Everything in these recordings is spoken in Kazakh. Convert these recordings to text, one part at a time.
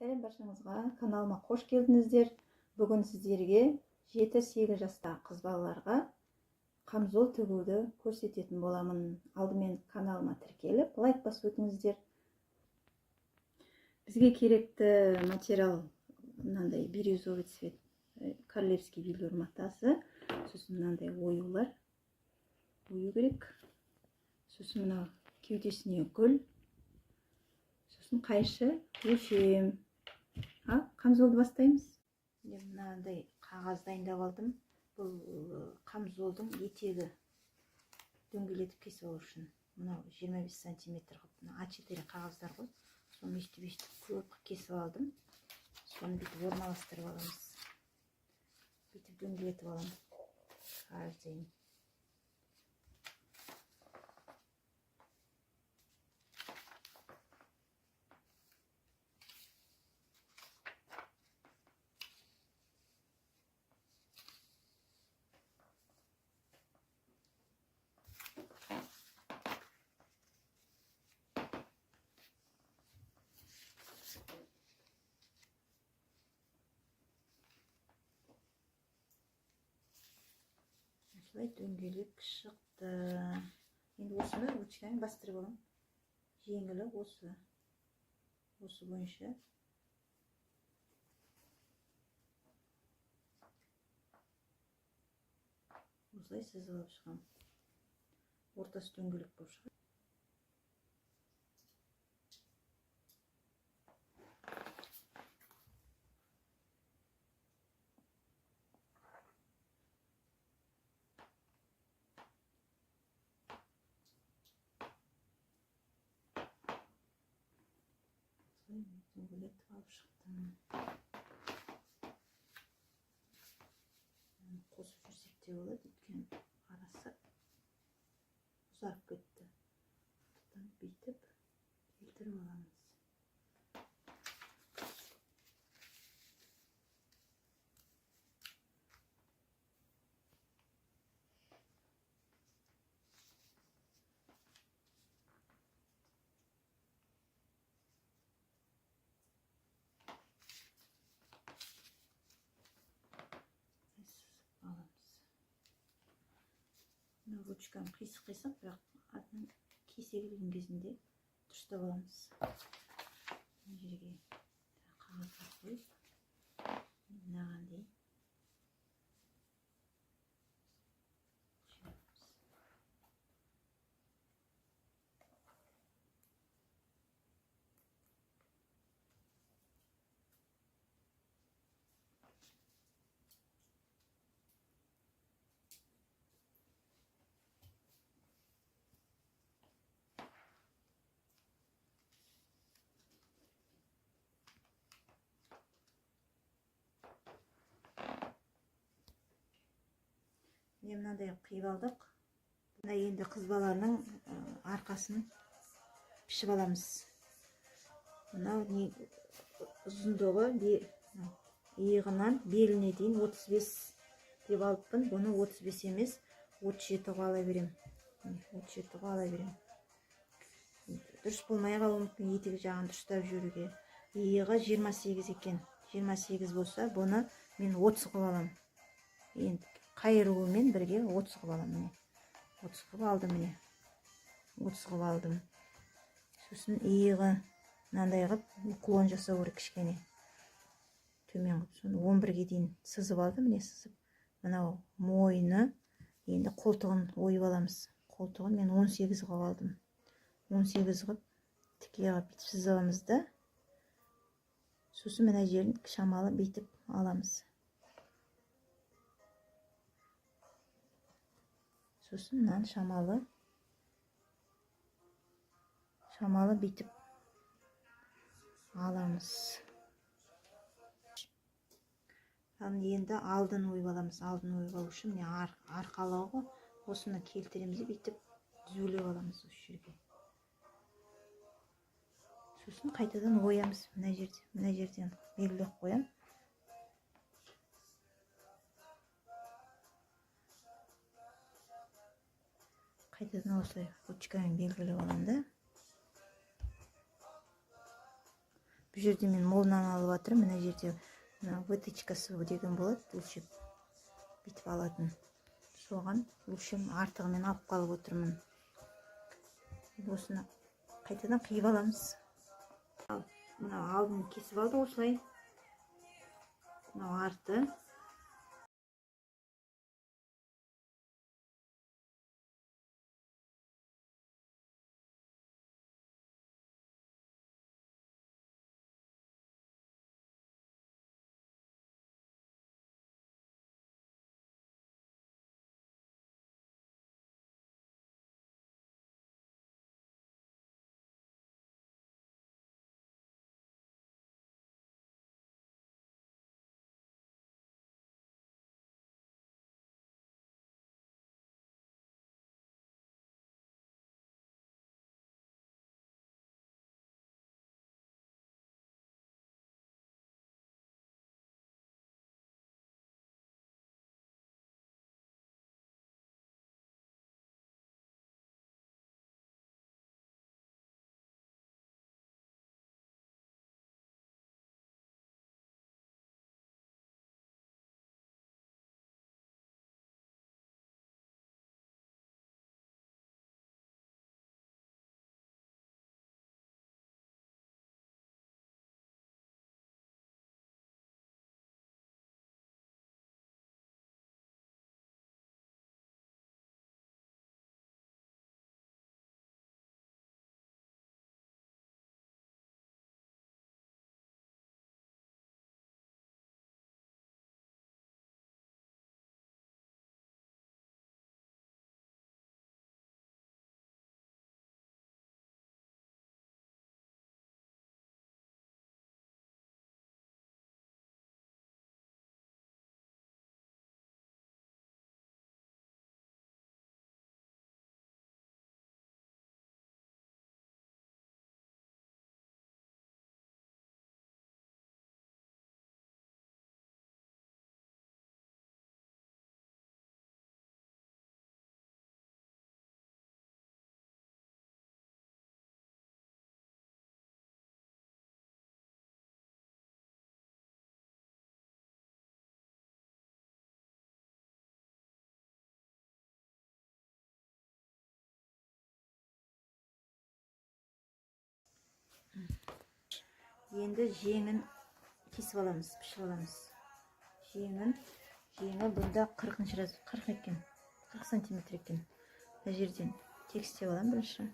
Сәлем баршаңызға, каналыма қош келдіңіздер. Бүгін сіздерге 7-8 жастағы қыз балаларға қамзол тігуді көрсететін боламын. Алдымен каналыма тіркеліп, лайк басып өтіңіздер. Бізге керекті материал мынандай бирюзовый цвет, королевский велюр матасы, сосын мынандай оюлар, ою керек. Сосын мына кеудесіне гүл, сосын қайшы, өлшем. Қамзолды бастаймыз. Мынандай қағаз дайындап алдым. Бұл қамзолдың етегі дөңгелетіп кесіп алу үшін. Мынау 25 сантиметр қылып, А4 қағаздар ғой. Соны өйстіп көп кесіп алдым. Соны бүйтіп орналастырып аламыз. Бүйтіп дөңгелетіп аламын. Каждыйын. Осылай дөңгелек шықты. Енді осыны ручкамен бастырып аламын. Жеңілі осы. Осы бойынша. Осылай сызылып шығам. Ортасы дөңгелек болып шығады. Дөңгелетіп алып шықтым. Қосып жүрсек те болады, өйткені арасы ұзарып кетті. Бүйтіп келтіріп аламыз. Ручкам қисық-қисық, бірақ артынан кесе келген кезінде дұрыстап аламыз. Мына жерге қағазға қойып, мынағандай мынандай қиып алдық. Енді қыз баланың арқасын пішіп аламыз. Мынау ұзындығы иығынан беліне дейін 35 деп алыппын. Бұны 35 емес, 37 ала берем. 37 ала берем. Дұрыс болмай қалуы мүмкін, етегі жағын дұрыстап жүруге. Иығы 28 екен. 28 болса, бұны мен 30 қылып аламын. Енді қайыруымен бірге 30 қылып аламын. 30 қылып алдым, міне. 30 қылып алдым. Сосын иығы мынандай қылып уклон жасау керек кішкене. Төмен қылып, соны 11-ге дейін сызып алдым, міне сызып. Мынау мойны, енді қолтығын ойып аламыз. Қолтығын мен 18 қылып алдым. 18 қылып тіке қылып сызып аламыз да. Сосын мына жерін шамалы бүйтіп аламыз. Сосын мынаны шамалы бүйтіп аламыз. Енді алдын ойып аламыз. Алдын ойып алу үшін арқалығы осыны келтіреміз, бүйтіп түзулеп аламыз осы жерге. Сосын қайтадан оямыз. Мына жерден белгілеп қоям. Қайтадан осылай ручкамен белгілеп аламын да. Бұл жерде мен молынан алып жатырмын. Мына жерде вытычкасы деген болады, өлшеп бүйтіп алатын. Соған өлшем артығымен алып қалып отырмын. Осыны қайтадан қиып аламыз. Мына алдын кесіп алды осылай. Мынау арты. Енді жеңін кесіп аламыз, пішіп аламыз. Жеңі бұнда 40 раз, 40 екен, 40 сантиметр екен. Бұл жерден текстеп аламын бірінші.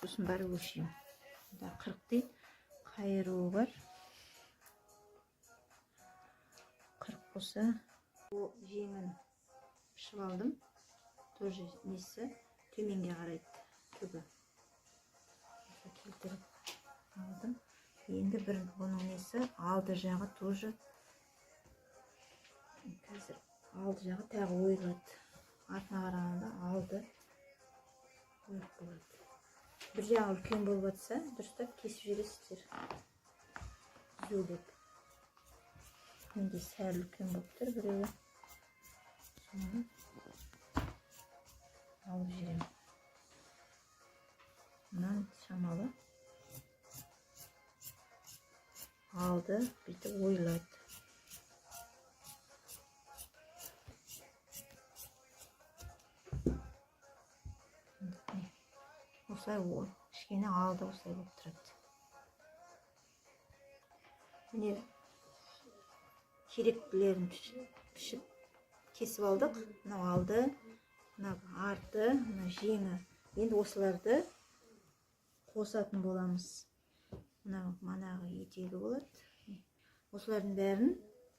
Сосын бары өлшеймін. Бұнда 40 дейді, қайыруы бар. 40 болса, бұл жеңін пішіп алдым. Тоже несі төменге қарайды, түбі. Келтіріп алдым. Енді бір бұның несі алды жағы тоже. Қазір алды жағы тағы ойылады. Артына қарағанда алды ойып болады. Бір жағы үлкен болып жатса, дұрыстап кесіп жібересіздер. Түзеулеп. Менде сәл үлкен болып тұр біреуі. Соны алып жіберемін. Мынан шамалы. Алды, бүйтіп ойылады. Осылай кішкене алды осылай болып тұрады. Міне керектілерін пішіп кесіп алдық. Мынау алды, мынау арты, мынау жеңі. Енді осыларды қосатын боламыз. Мынау манағы етегі болады. Осылардың бәрін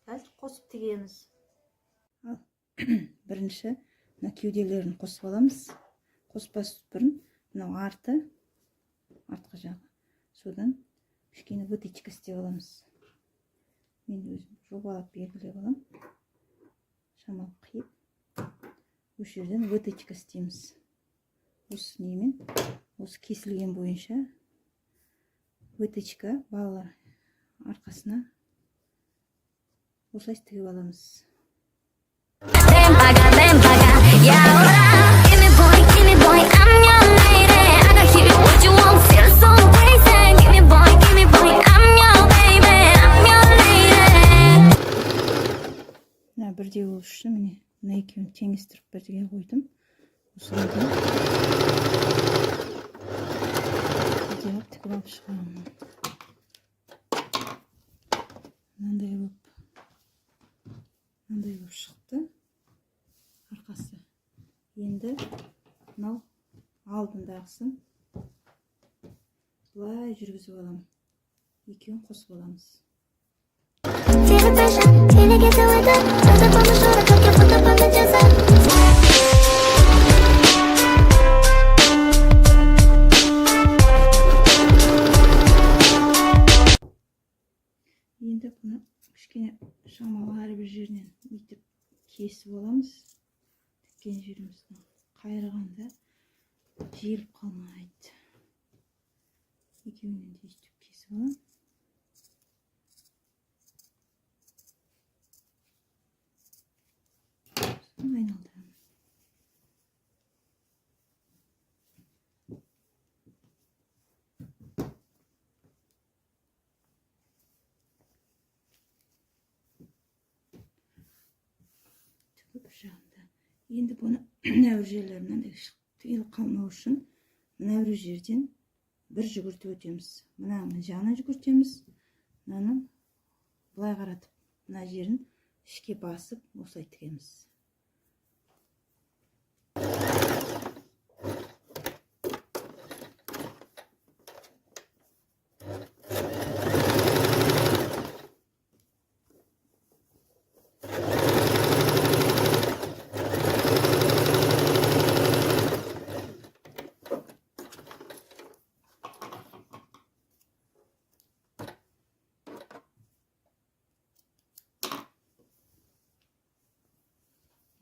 қазір қосып тігеміз. Бірінші мына кеуделерін қосып аламыз. Қоспас бұрын мынау арты, артқы жағы. Содан кішкене вытычка істеп аламыз. Мен өзім жобалап белгілеп алам. Шамал қиып, осы жерден вытычка істейміз. Осы немен, осы кесілген бойынша вытычка балалар арқасына осылай тігіп аламыз. I'm your lady. I got you what you want, feel so crazy. Give me boy, I'm бірдей болуш үшін міне мына екеуін теңестіріп бірге қойдым. Осыған дейін бірдей тігіп алып шығамын. Мынандай болып шықты арқасы. Енді мынау алдындағысын былай жүргізіп аламын. Екеуін қосып аламыз. Енді бұны кішкене шамалы әрбір жерінен бүйтіп кесіп аламыз. Тіккен жеріміздің қайырғанда жиылып қалмайды. Екеуінен де өйстіп кесіп аламын. Айналдырамын. Тігіп жағында. Енді бұны мынау жерлерінен түйіліп қалмау үшін мынау жерден бір жүгіртіп өтеміз. Мынаның жағына жүгіртеміз. Мынаның былай қаратып, мына жерін ішке басып, осылай тігеміз.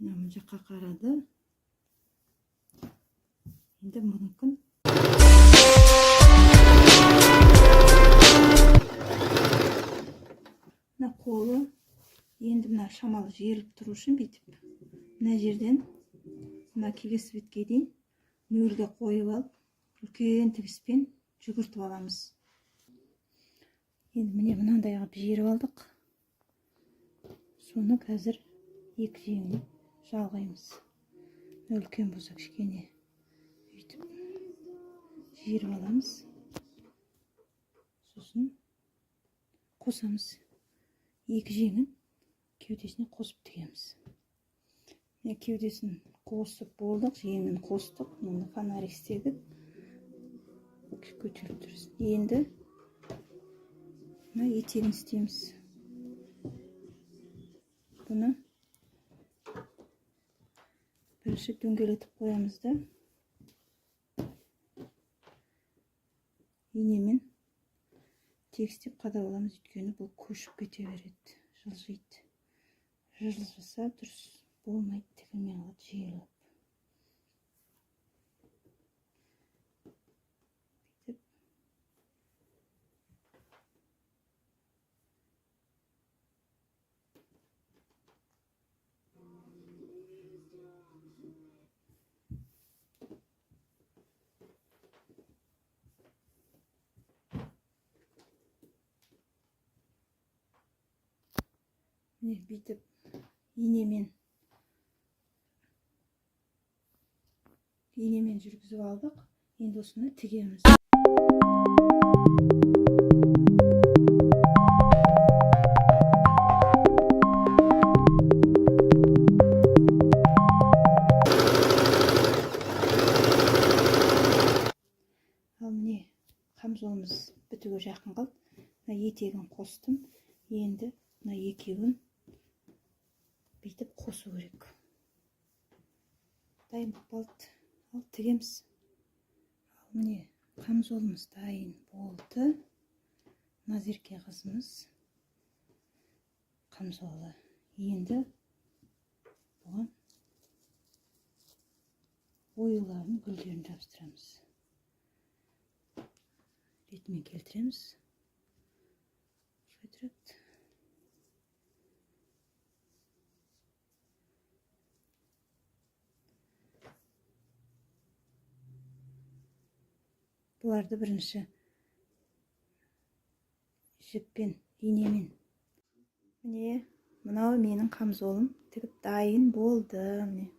Мына жаққа қарады. Енді мүмкін мына қолы енді мына шамалы жиылып тұру үшін бүйтіп мына жерден мына келесі бетке дейін нөлге қойып алып, үлкен тігіспен жүгіртіп аламыз. Енді міне мынандай қылып жиырып алдық. Соны қазір екі жеңіне жалғаймыз. Үлкен болса кішкене бүйтіп жиырып аламыз. Сосын қосамыз. Екі жеңін кеудесіне қосып тігеміз. Кеудесін қосып болдық, жеңін қостық. Мұны фонарик істедік. Көтеріп тұрсын. Енді мына етегін істейміз. Бұны бірінші дөңгелетіп қоямыз да инемен тегістеп қадап аламыз. Өйткені бұл көшіп кете береді, жылжиды. Жылжыса дұрыс болмайды, тігілмей қалады, жиылып. Бүйтіп инемен жүргізіп алдық. Енді осыны тігеміз. Ал міне қамзолымыз бітуге жақын қалды. Мына етегін қостым. Енді мына екеуін бүйтіп қосу керек. Дайын болды. Ал тігеміз. Ал міне қамзолымыз дайын болды. Назерке қызымыз қамзолы. Енді бұған оюларын, гүлдерін жабыстырамыз. Ретімен келтіреміз. Бұларды бірінші жіппен, инемен. Міне Мынау менің қамзолым тігіп дайын болды. Міне.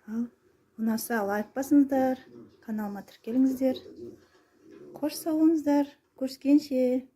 Ал ұнаса лайк басыңыздар, каналыма тіркеліңіздер. Қош сау болыңыздар. Көріскенше.